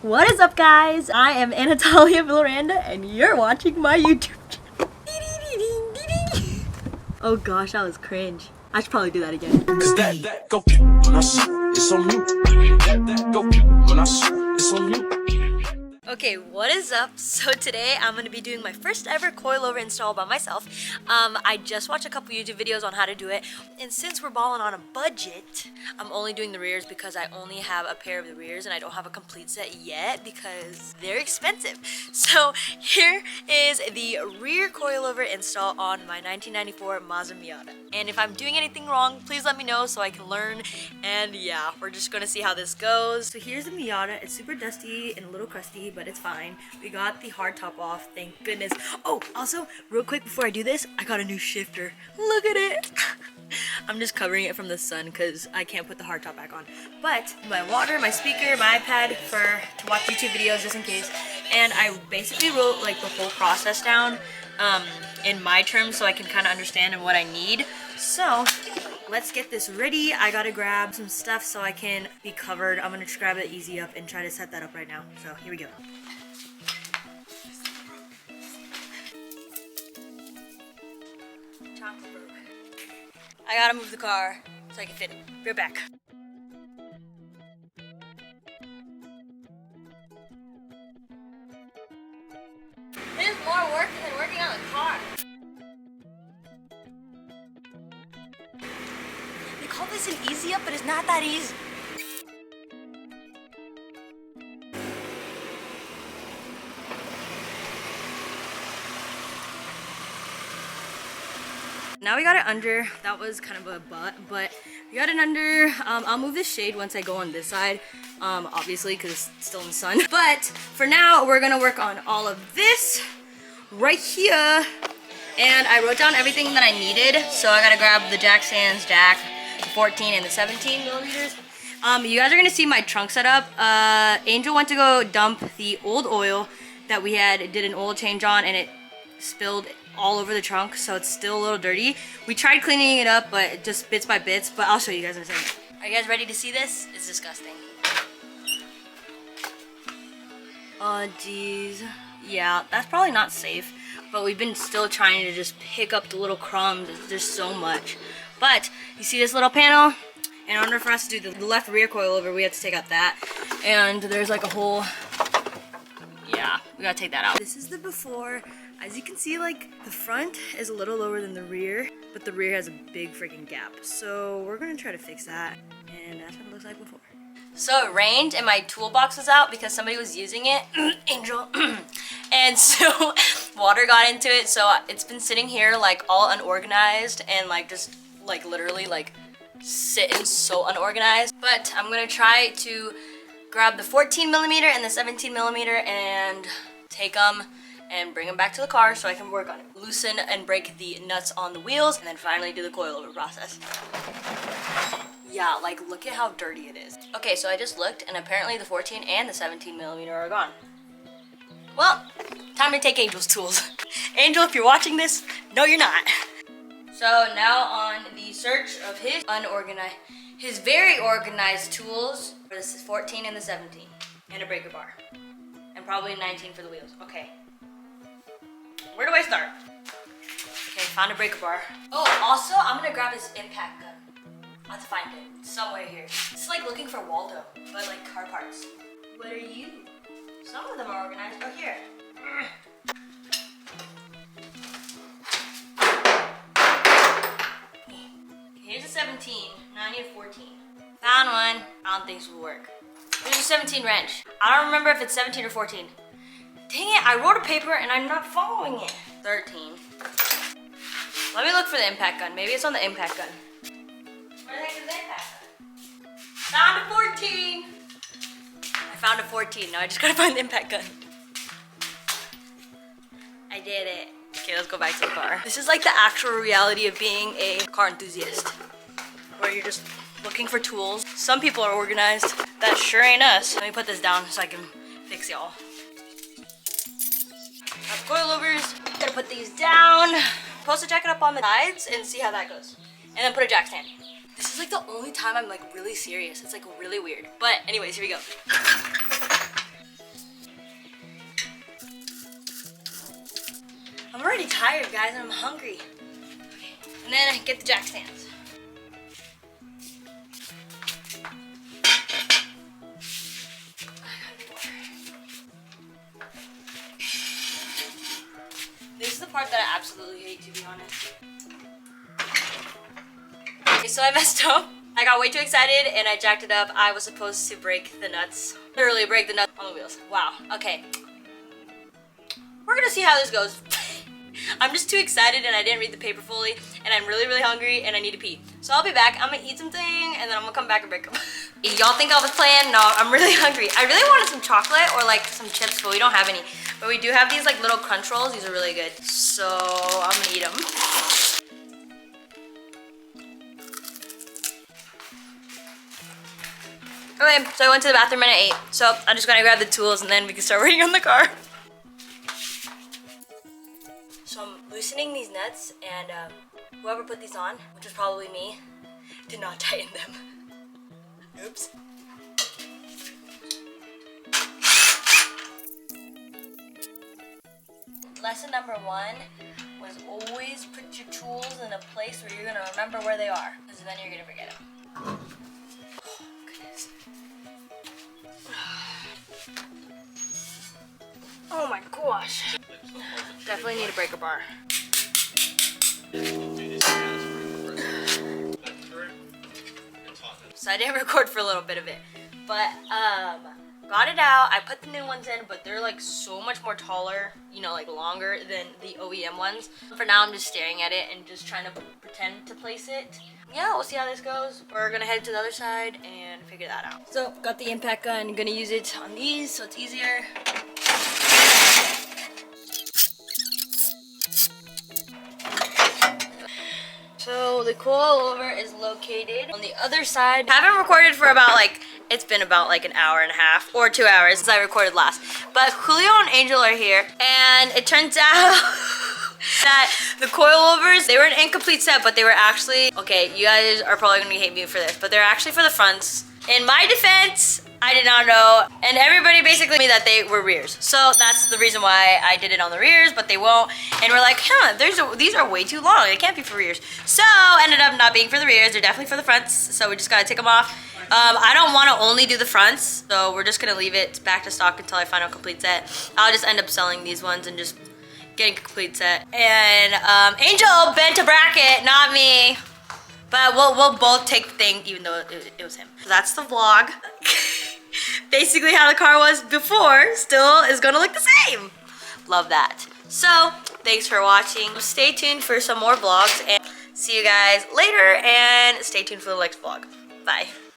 What is up, guys? I am Anatalia Villaranda and you're watching my YouTube channel. Oh gosh, that was cringe. I should probably do that again. Cause that go when I see it's on you. That go when I see it's on you. Okay, what is up? So today I'm going to be doing my first ever coilover install by myself. I just watched a couple YouTube videos on how to do it, and since we're balling on a budget, I'm only doing the rears because I only have a pair of the rears and I don't have a complete set yet because they're expensive. So here is the rear coilover install on my 1994 Mazda Miata. And if I'm doing anything wrong, please let me know so I can learn. And yeah, we're just going to see how this goes. So here's the Miata. It's super dusty and a little crusty, but it's fine. We got the hard top off, thank goodness. Oh, also, real quick before I do this, I got a new shifter. Look at it. I'm just covering it from the sun because I can't put the hard top back on. But my water, my speaker, my iPad to watch YouTube videos just in case. And I basically wrote like the whole process down in my terms so I can kind of understand and what I need. So let's get this ready. I gotta grab some stuff so I can be covered. I'm gonna just grab it easy up and try to set that up right now. So here we go. I gotta move the car so I can fit it. Be right back. This is more work than working on the car. They call this an easy up, but it's not that easy. Now we got it under. That was kind of a butt, but we got it under. I'll move the shade once I go on this side, obviously because it's still in the sun. But for now, we're gonna work on all of this right here. And I wrote down everything that I needed. So I gotta grab the jack stands, jack, the 14 and the 17 millimeters. You guys are gonna see my trunk setup. Angel went to go dump the old oil that we did an oil change on, and it spilled all over the trunk, so it's still a little dirty. We tried cleaning it up, but just bits by bits, but I'll show you guys in a second. Are you guys ready to see this? It's disgusting. Oh, geez. Yeah, that's probably not safe, but we've been still trying to just pick up the little crumbs. It's just so much. But you see this little panel? In order for us to do the left rear coilover, we have to take out that. And there's like a whole, yeah, we gotta take that out. This is the before. As you can see, like, the front is a little lower than the rear, but the rear has a big freaking gap. So we're gonna try to fix that, and that's what it looks like before. So it rained and my toolbox was out because somebody was using it, Angel, and so water got into it. So it's been sitting here like all unorganized and like just like literally like sitting so unorganized. But I'm gonna try to grab the 14 millimeter and the 17 millimeter and take them and bring them back to the car so I can work on it. Loosen and break the nuts on the wheels and then finally do the coilover process. Yeah, like look at how dirty it is. Okay, so I just looked and apparently the 14 and the 17 millimeter are gone. Well, time to take Angel's tools. Angel, if you're watching this, no you're not. So now on the search of his very organized tools for the 14 and the 17 and a breaker bar. And probably 19 for the wheels. Okay. Where do I start? Okay, found a breaker bar. Oh, also, I'm gonna grab his impact gun. I'll have to find it. It's somewhere here. It's like looking for Waldo, but like car parts. What are you? Some of them are organized. Oh, here. Okay, here's a 17. Now I need a 14. Found one. I don't think this will work. Here's a 17 wrench. I don't remember if it's 17 or 14. Dang it, I wrote a paper and I'm not following it. 13. Let me look for the impact gun. Maybe it's on the impact gun. Where the heck is the impact gun? Found a 14. I found a 14. Now I just gotta find the impact gun. I did it. Okay, let's go back to the car. This is like the actual reality of being a car enthusiast, where you're just looking for tools. Some people are organized. That sure ain't us. Let me put this down so I can fix y'all. Coilovers, gotta put these down, post the jacket up on the sides and see how that goes. And then put a jack stand. This is like the only time I'm like really serious. It's like really weird. But anyways, here we go. already tired, guys, and I'm hungry. Okay. And then I get the jack stands. This is the part that I absolutely hate, to be honest. Okay, so I messed up. I got way too excited and I jacked it up. I was supposed to break the nuts. Literally break the nuts on the wheels. Wow, okay. We're gonna see how this goes. I'm just too excited and I didn't read the paper fully and I'm really, really hungry and I need to pee. So I'll be back. I'm gonna eat something and then I'm gonna come back and break them. Y'all think I was playing? No, I'm really hungry. I really wanted some chocolate or like some chips, but we don't have any. But we do have these like little crunch rolls. These are really good. So I'm gonna eat them. Okay, so I went to the bathroom and I ate. So I'm just gonna grab the tools and then we can start working on the car. So I'm loosening these nuts and whoever put these on, which was probably me, did not tighten them. Oops. Lesson number 1 was always put your tools in a place where you're gonna remember where they are, because then you're gonna forget them. Oh, goodness. Oh my gosh. Definitely need a breaker bar. So I didn't record for a little bit of it, but got it out. I put the new ones in, but they're like so much more taller, you know, like longer than the OEM ones. For now, I'm just staring at it and just trying to pretend to place it. Yeah, we'll see how this goes. We're gonna head to the other side and figure that out. So, got the impact gun. Gonna use it on these so it's easier. So the coilover is located on the other side. I haven't recorded for about it's been about like an hour and a half or 2 hours since I recorded last. But Julio and Angel are here and it turns out that the coilovers, they were an incomplete set, but they were actually, okay, you guys are probably gonna hate me for this, but they're actually for the fronts. In my defense, I did not know, and everybody basically told me that they were rears. So that's the reason why I did it on the rears, but they won't. And we're like, these are way too long. They can't be for rears. So ended up not being for the rears. They're definitely for the fronts. So we just gotta take them off. I don't want to only do the fronts, so we're just gonna leave it back to stock until I find a complete set. I'll just end up selling these ones and just getting a complete set. And Angel bent a bracket, not me. But we'll both take the thing, even though it was him. So that's the vlog. Basically how the car was before still is gonna look the same. Love that. So, thanks for watching. Stay tuned for some more vlogs and see you guys later and stay tuned for the next vlog. Bye.